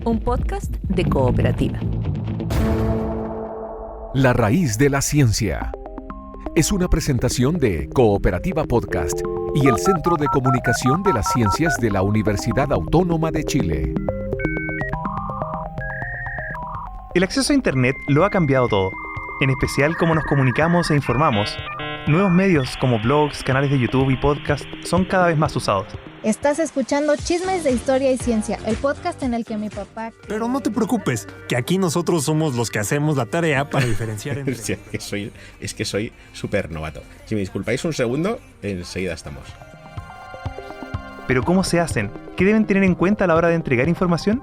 un podcast de Cooperativa. La raíz de la ciencia. Es una presentación de Cooperativa Podcast y el Centro de Comunicación de las Ciencias de la Universidad Autónoma de Chile. El acceso a Internet lo ha cambiado todo, en especial cómo nos comunicamos e informamos. Nuevos medios como blogs, canales de YouTube y podcast son cada vez más usados. Estás escuchando Chismes de Historia y Ciencia, el podcast en el que mi papá... Pero no te preocupes, que aquí nosotros somos los que hacemos la tarea para diferenciar entre... Sí, es que soy súper novato. Si me disculpáis un segundo, enseguida estamos. Pero ¿cómo se hacen? ¿Qué deben tener en cuenta a la hora de entregar información?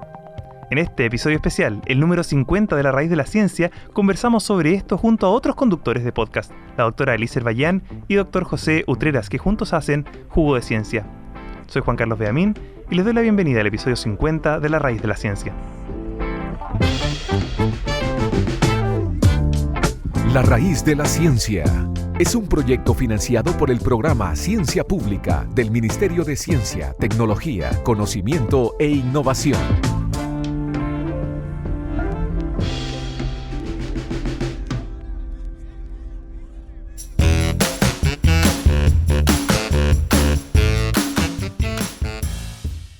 En este episodio especial, el número 50 de La Raíz de la Ciencia, conversamos sobre esto junto a otros conductores de podcast, la doctora Elícer Bayán y doctor José Utreras, que juntos hacen Jugo de Ciencia. Soy Juan Carlos Beamín y les doy la bienvenida al episodio 50 de La Raíz de la Ciencia. La Raíz de la Ciencia es un proyecto financiado por el programa Ciencia Pública del Ministerio de Ciencia, Tecnología, Conocimiento e Innovación.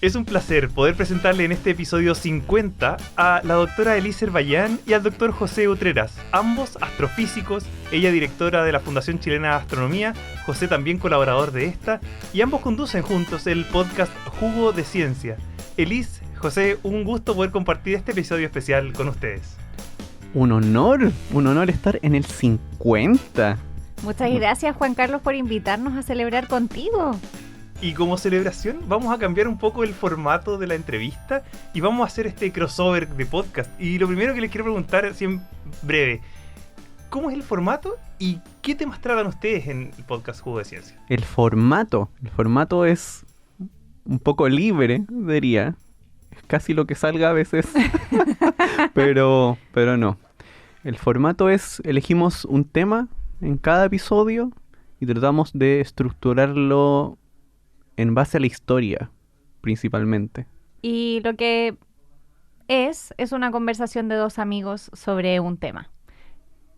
Es un placer poder presentarle en este episodio 50 a la doctora Elícer Bayán y al doctor José Utreras, ambos astrofísicos, ella directora de la Fundación Chilena de Astronomía, José también colaborador de esta, y ambos conducen juntos el podcast Jugo de Ciencia. Elís, José, un gusto poder compartir este episodio especial con ustedes. Un honor estar en el 50. Muchas gracias, Juan Carlos, por invitarnos a celebrar contigo. Y como celebración vamos a cambiar un poco el formato de la entrevista y vamos a hacer este crossover de podcast. Y lo primero que les quiero preguntar, así en breve, ¿cómo es el formato y qué temas tratan ustedes en el podcast Jugo de Ciencia? El formato es un poco libre, diría. Es casi lo que salga a veces. pero no. El formato es, elegimos un tema en cada episodio y tratamos de estructurarlo en base a la historia, principalmente. Y lo que es una conversación de dos amigos sobre un tema.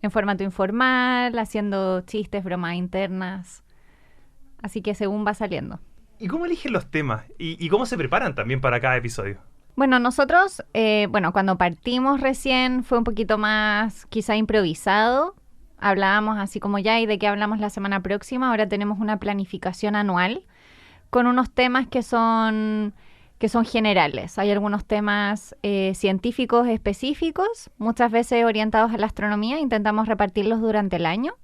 En formato informal, haciendo chistes, bromas internas. Así que según va saliendo. ¿Y cómo eligen los temas? ¿Y cómo se preparan también para cada episodio? Bueno, nosotros, cuando partimos recién fue un poquito más quizá improvisado. Hablábamos así como ya y de qué hablamos la semana próxima. Ahora tenemos una planificación anual con unos temas que son generales. Hay algunos temas científicos específicos, muchas veces orientados a la astronomía, intentamos repartirlos durante el año.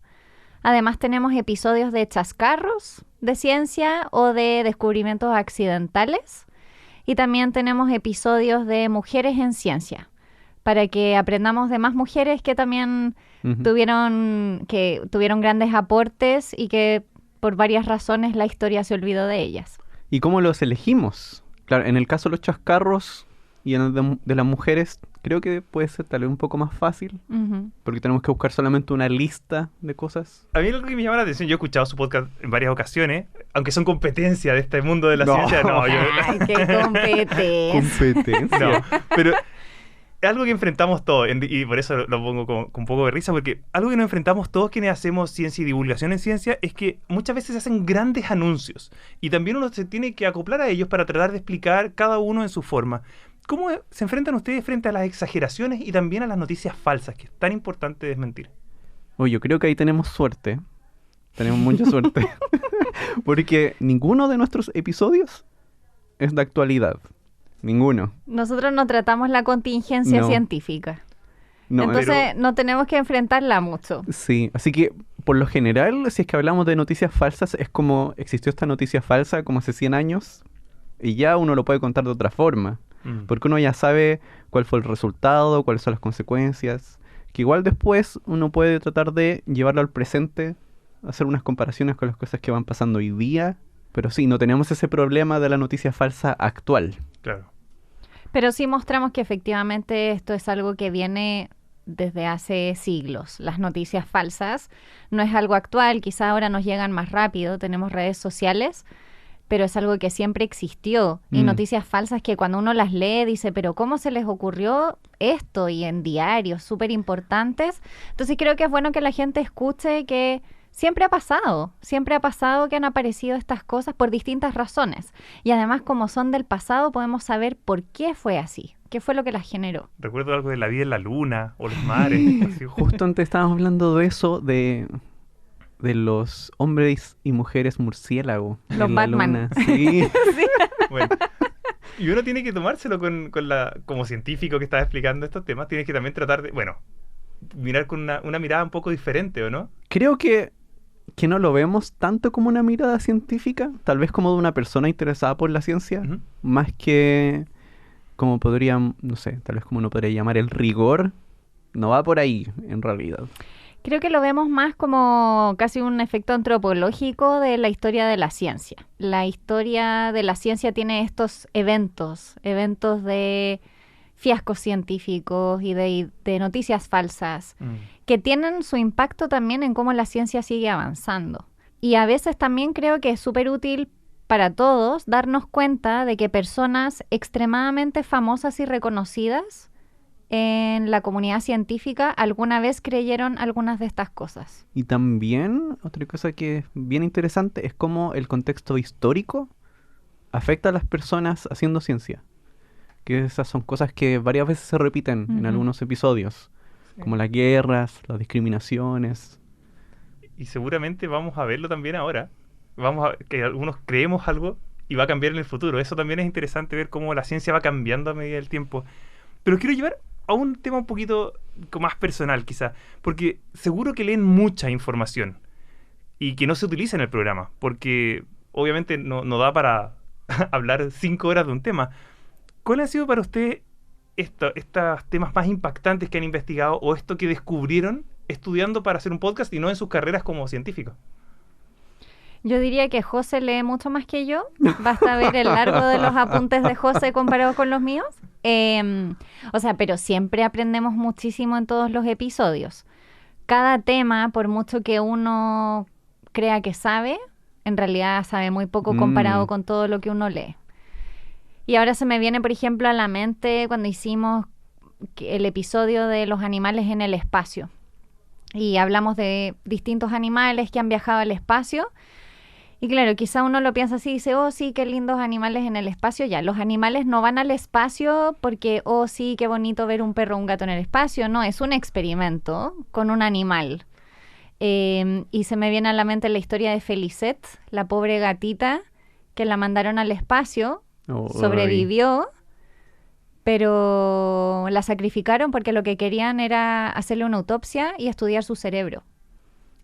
Además tenemos episodios de chascarros de ciencia o de descubrimientos accidentales. Y también tenemos episodios de mujeres en ciencia, para que aprendamos de más mujeres que también tuvieron grandes aportes y que por varias razones la historia se olvidó de ellas. ¿Y cómo los elegimos? Claro, en el caso de los chascarros y en el de las mujeres, creo que puede ser tal vez un poco más fácil, porque tenemos que buscar solamente una lista de cosas. A mí lo que me llama la atención, yo he escuchado su podcast en varias ocasiones, aunque son competencia de este mundo de la ciencia, no. ¡Ay, qué competencia! No, pero es algo que enfrentamos todos, y por eso lo pongo con un poco de risa, porque algo que nos enfrentamos todos quienes hacemos ciencia y divulgación en ciencia es que muchas veces se hacen grandes anuncios y también uno se tiene que acoplar a ellos para tratar de explicar cada uno en su forma. ¿Cómo se enfrentan ustedes frente a las exageraciones y también a las noticias falsas, que es tan importante desmentir? Yo creo que ahí tenemos suerte, tenemos mucha suerte, porque ninguno de nuestros episodios es de actualidad. Ninguno. Nosotros no tratamos la contingencia científica. Entonces no tenemos que enfrentarla mucho. Sí, así que por lo general, si es que hablamos de noticias falsas, es como existió esta noticia falsa como hace 100 años y ya uno lo puede contar de otra forma. Porque uno ya sabe cuál fue el resultado, cuáles son las consecuencias. Que igual después uno puede tratar de llevarlo al presente, hacer unas comparaciones con las cosas que van pasando hoy día. Pero sí, no tenemos ese problema de la noticia falsa actual. Claro. Pero sí mostramos que efectivamente esto es algo que viene desde hace siglos. Las noticias falsas no es algo actual, quizá ahora nos llegan más rápido, tenemos redes sociales, pero es algo que siempre existió. Y noticias falsas que cuando uno las lee dice, pero ¿cómo se les ocurrió esto? Y en diarios súper importantes. Entonces creo que es bueno que la gente escuche que siempre ha pasado que han aparecido estas cosas por distintas razones. Y además, como son del pasado, podemos saber por qué fue así, qué fue lo que las generó. Recuerdo algo de la vida en la luna o los mares. Así. Justo antes estábamos hablando de eso, de los hombres y mujeres murciélago. Los en la Batman. luna. Sí. Bueno, y uno tiene que tomárselo como científico que está explicando estos temas, tienes que también tratar de, mirar con una mirada un poco diferente, ¿o no? Creo que no lo vemos tanto como una mirada científica, tal vez como de una persona interesada por la ciencia, más que como no sé, tal vez como uno podría llamar el rigor. No va por ahí, en realidad. Creo que lo vemos más como casi un efecto antropológico de la historia de la ciencia. La historia de la ciencia tiene estos eventos de fiascos científicos y de noticias falsas, que tienen su impacto también en cómo la ciencia sigue avanzando. Y a veces también creo que es súper útil para todos darnos cuenta de que personas extremadamente famosas y reconocidas en la comunidad científica alguna vez creyeron algunas de estas cosas. Y también otra cosa que es bien interesante es cómo el contexto histórico afecta a las personas haciendo ciencia. Que esas son cosas que varias veces se repiten en algunos episodios, como las guerras, las discriminaciones. Y seguramente vamos a verlo también ahora. Que algunos creemos algo y va a cambiar en el futuro. Eso también es interesante, ver cómo la ciencia va cambiando a medida del tiempo. Pero quiero llevar a un tema un poquito más personal, quizá, porque seguro que leen mucha información y que no se utiliza en el programa, porque obviamente no da para hablar 5 horas de un tema. ¿Cuáles han sido para usted estos temas más impactantes que han investigado o esto que descubrieron estudiando para hacer un podcast y no en sus carreras como científicos? Yo diría que José lee mucho más que yo. Basta ver el largo de los apuntes de José comparado con los míos. Pero siempre aprendemos muchísimo en todos los episodios. Cada tema, por mucho que uno crea que sabe, en realidad sabe muy poco comparado con todo lo que uno lee. Y ahora se me viene, por ejemplo, a la mente cuando hicimos el episodio de los animales en el espacio. Y hablamos de distintos animales que han viajado al espacio. Y claro, quizá uno lo piensa así y dice, oh sí, qué lindos animales en el espacio. Ya, los animales no van al espacio porque, oh sí, qué bonito ver un perro o un gato en el espacio. No, es un experimento con un animal. Y se me viene a la mente la historia de Felicette, la pobre gatita que la mandaron al espacio, sobrevivió, pero la sacrificaron porque lo que querían era hacerle una autopsia y estudiar su cerebro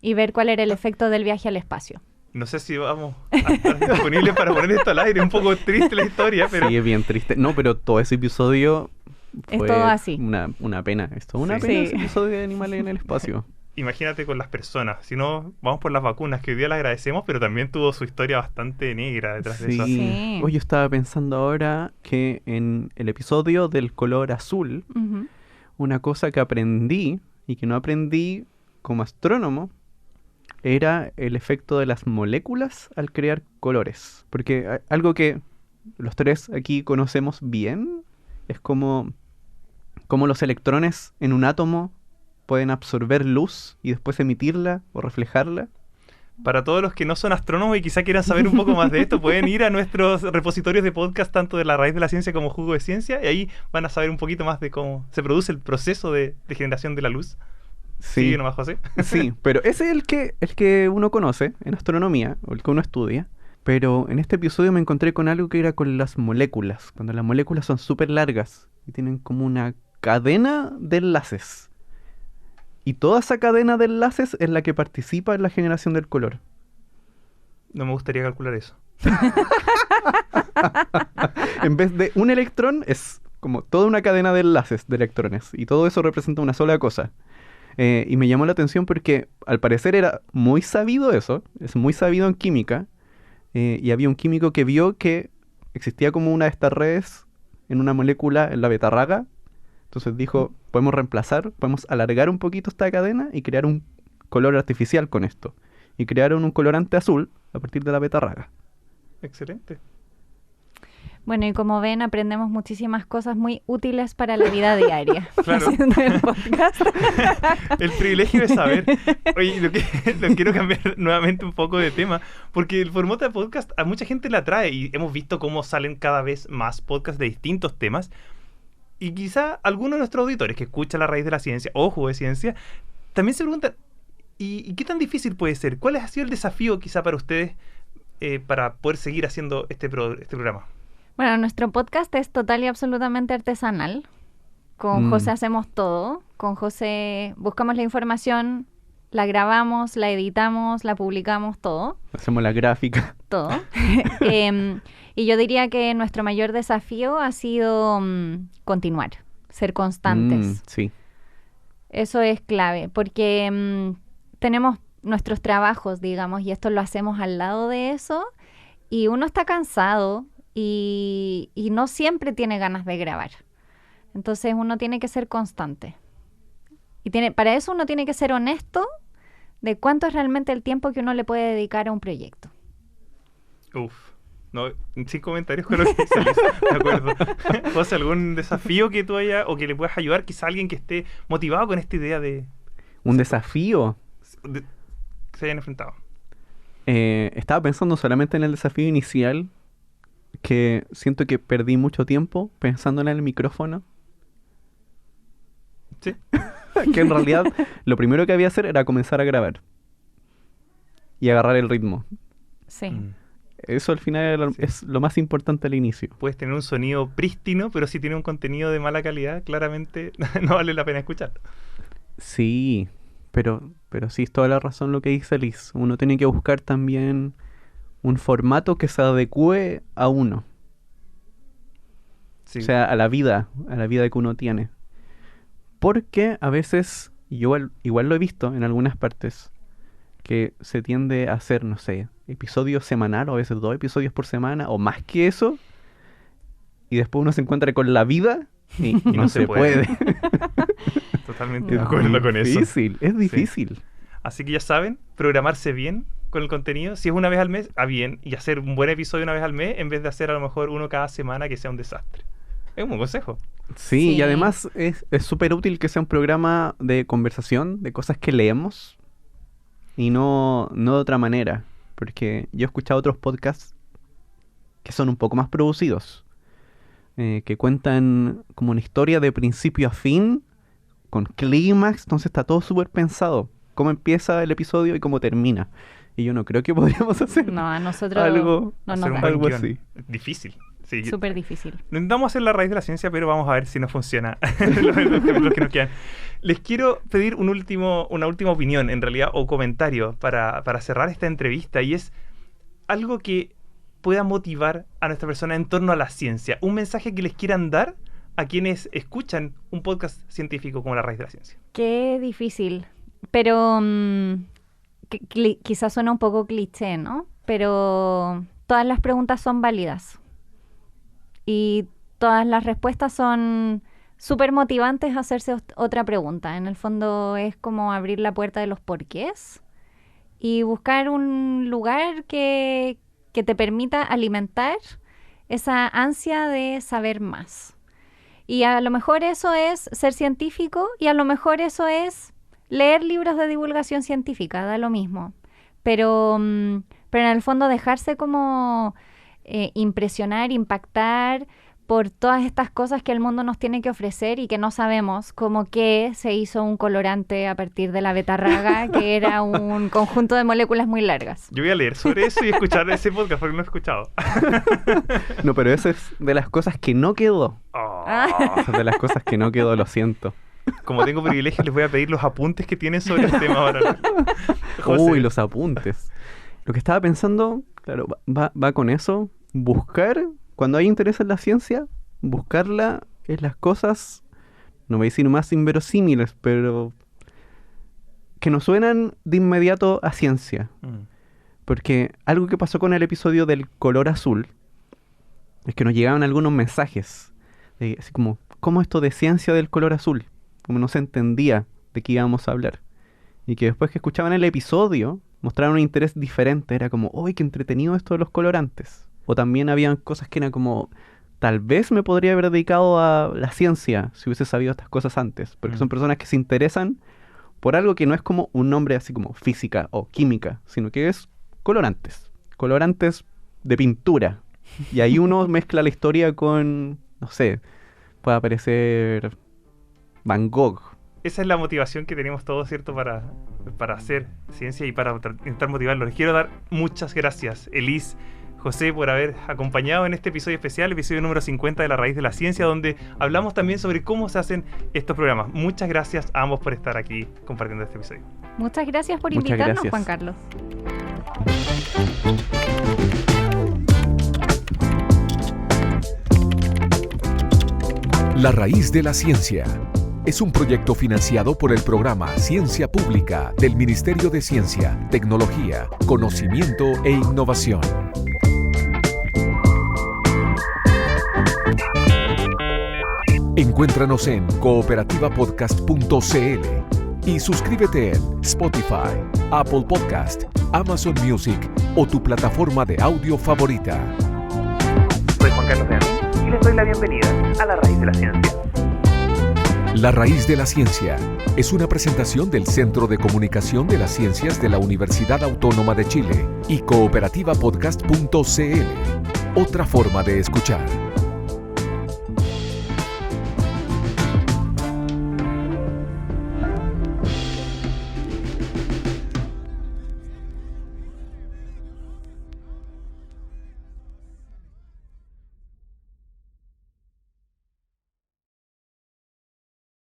y ver cuál era el efecto del viaje al espacio. No sé si vamos a estar disponibles para poner esto al aire. Un poco triste la historia, pero... Sí, es bien triste. No, pero todo ese episodio fue es todo así. Una pena. Es todo una pena ese episodio de animales en el espacio. Imagínate con las personas. Si no, vamos por las vacunas, que hoy día le agradecemos, pero también tuvo su historia bastante negra detrás de eso. Sí. Hoy yo estaba pensando ahora que en el episodio del color azul, una cosa que aprendí y que no aprendí como astrónomo era el efecto de las moléculas al crear colores. Porque algo que los tres aquí conocemos bien es como los electrones en un átomo pueden absorber luz y después emitirla o reflejarla. Para todos los que no son astrónomos y quizá quieran saber un poco más de esto, pueden ir a nuestros repositorios de podcast, tanto de La Raíz de la Ciencia como Jugo de Ciencia, y ahí van a saber un poquito más de cómo se produce el proceso de generación de la luz. Sí, nomás, José. Sí, pero ese es el que uno conoce en astronomía, o el que uno estudia. Pero en este episodio me encontré con algo que era con las moléculas. Cuando las moléculas son súper largas y tienen como una cadena de enlaces. Y toda esa cadena de enlaces es la que participa en la generación del color. No me gustaría calcular eso. En vez de un electrón, es como toda una cadena de enlaces de electrones. Y todo eso representa una sola cosa. Y me llamó la atención porque al parecer era muy sabido eso, es muy sabido en química, y había un químico que vio que existía como una de estas redes en una molécula en la betarraga. Entonces dijo, podemos alargar un poquito esta cadena y crear un color artificial con esto. Y crearon un colorante azul a partir de la betarraga. excelente. Bueno, y como ven, aprendemos muchísimas cosas muy útiles para la vida diaria. Claro. Haciendo el podcast. El privilegio de saber. Oye, lo quiero cambiar nuevamente un poco de tema, porque el formato de podcast a mucha gente le atrae y hemos visto cómo salen cada vez más podcasts de distintos temas. Y quizá algunos de nuestros auditores que escuchan La Raíz de la Ciencia o Jugo de Ciencia también se preguntan, ¿y qué tan difícil puede ser? ¿Cuál ha sido el desafío quizá para ustedes para poder seguir haciendo este programa? Bueno, nuestro podcast es total y absolutamente artesanal. Con José hacemos todo. Con José buscamos la información, la grabamos, la editamos, la publicamos, todo. Hacemos la gráfica. Todo. Y yo diría que nuestro mayor desafío ha sido continuar, ser constantes. Sí. Eso es clave, porque tenemos nuestros trabajos, digamos, y esto lo hacemos al lado de eso, y uno está cansado y no siempre tiene ganas de grabar. Entonces uno tiene que ser constante. Y para eso uno tiene que ser honesto de cuánto es realmente el tiempo que uno le puede dedicar a un proyecto. Uf. No, sin comentarios con lo que dice Liz. De acuerdo. José, ¿algún desafío que tú hayas o que le puedas ayudar quizá a alguien que esté motivado con esta idea de... ¿Un desafío? que se hayan enfrentado? Estaba pensando solamente en el desafío inicial, que siento que perdí mucho tiempo pensando en el micrófono. Sí. Que en realidad lo primero que había que hacer era comenzar a grabar y agarrar el ritmo. Sí. Eso al final es lo más importante al inicio. Puedes tener un sonido prístino, pero si tiene un contenido de mala calidad, claramente no vale la pena escucharlo. Sí, pero sí es toda la razón lo que dice Liz. Uno tiene que buscar también un formato que se adecue a uno. Sí. O sea, a la vida que uno tiene. Porque a veces, igual lo he visto en algunas partes, que se tiende a hacer, no sé, episodio semanal o a veces 2 episodios por semana o más que eso, y después uno se encuentra con la vida y no se puede. Totalmente de acuerdo con eso. Es difícil. Sí. Así que ya saben, programarse bien con el contenido. Si es una vez al mes, bien. Y hacer un buen episodio una vez al mes en vez de hacer a lo mejor uno cada semana que sea un desastre. Es un buen consejo. Sí, y además es súper útil que sea un programa de conversación, de cosas que leemos y no de otra manera. Porque yo he escuchado otros podcasts que son un poco más producidos, que cuentan como una historia de principio a fin, con clímax, entonces está todo súper pensado. Cómo empieza el episodio y cómo termina. Y yo no creo que podríamos hacer No, a nosotros algo, no nos da. algo así. Difícil. Sí. Súper difícil. Lo intentamos hacer La Raíz de la Ciencia, pero vamos a ver si nos funciona los capítulos que nos quedan. Les quiero pedir una última opinión, en realidad, o comentario para cerrar esta entrevista, y es algo que pueda motivar a nuestra persona en torno a la ciencia. Un mensaje que les quieran dar a quienes escuchan un podcast científico como La Raíz de la Ciencia. Qué difícil. Pero quizás suena un poco cliché, ¿no? Pero todas las preguntas son válidas. Y todas las respuestas son súper motivantes a hacerse otra pregunta. En el fondo es como abrir la puerta de los porqués y buscar un lugar que te permita alimentar esa ansia de saber más. Y a lo mejor eso es ser científico y a lo mejor eso es leer libros de divulgación científica, da lo mismo. Pero en el fondo dejarse como impresionar, impactar por todas estas cosas que el mundo nos tiene que ofrecer y que no sabemos, como que se hizo un colorante a partir de la betarraga, que era un conjunto de moléculas muy largas. Yo voy a leer sobre eso y escuchar ese podcast porque no lo he escuchado. No, pero eso es de las cosas que no quedó. Oh. Eso es de las cosas que no quedó, lo siento. Como tengo privilegio, les voy a pedir los apuntes que tienen sobre el tema ahora. José. Uy, los apuntes. Lo que estaba pensando, claro, va con eso. Buscar, cuando hay interés en la ciencia, buscarla en las cosas, no voy a decir más inverosímiles, pero que nos suenan de inmediato a ciencia. Porque algo que pasó con el episodio del color azul es que nos llegaban algunos mensajes, así como, ¿cómo esto de ciencia del color azul? Como no se entendía de qué íbamos a hablar. Y que después que escuchaban el episodio, mostraron un interés diferente. Era como, ¡uy, qué entretenido esto de los colorantes! O también habían cosas que eran como, tal vez me podría haber dedicado a la ciencia si hubiese sabido estas cosas antes. Porque son personas que se interesan por algo que no es como un nombre así como física o química, sino que es colorantes. Colorantes de pintura. Y ahí uno mezcla la historia con, no sé, puede aparecer Van Gogh. Esa es la motivación que tenemos todos, ¿cierto? Para hacer ciencia y para intentar motivarlos. Les quiero dar muchas gracias, Elise, José, por haber acompañado en este episodio especial, episodio número 50 de La Raíz de la Ciencia, donde hablamos también sobre cómo se hacen estos programas. Muchas gracias a ambos por estar aquí compartiendo este episodio. Muchas gracias por Muchas invitarnos, gracias. Juan Carlos. La Raíz de la Ciencia es un proyecto financiado por el programa Ciencia Pública del Ministerio de Ciencia, Tecnología, Conocimiento e Innovación. Encuéntranos en cooperativapodcast.cl y suscríbete en Spotify, Apple Podcast, Amazon Music o tu plataforma de audio favorita. Soy Juan Carlos León y les doy la bienvenida a La Raíz de la Ciencia. La Raíz de la Ciencia es una presentación del Centro de Comunicación de las Ciencias de la Universidad Autónoma de Chile y cooperativapodcast.cl. Otra forma de escuchar.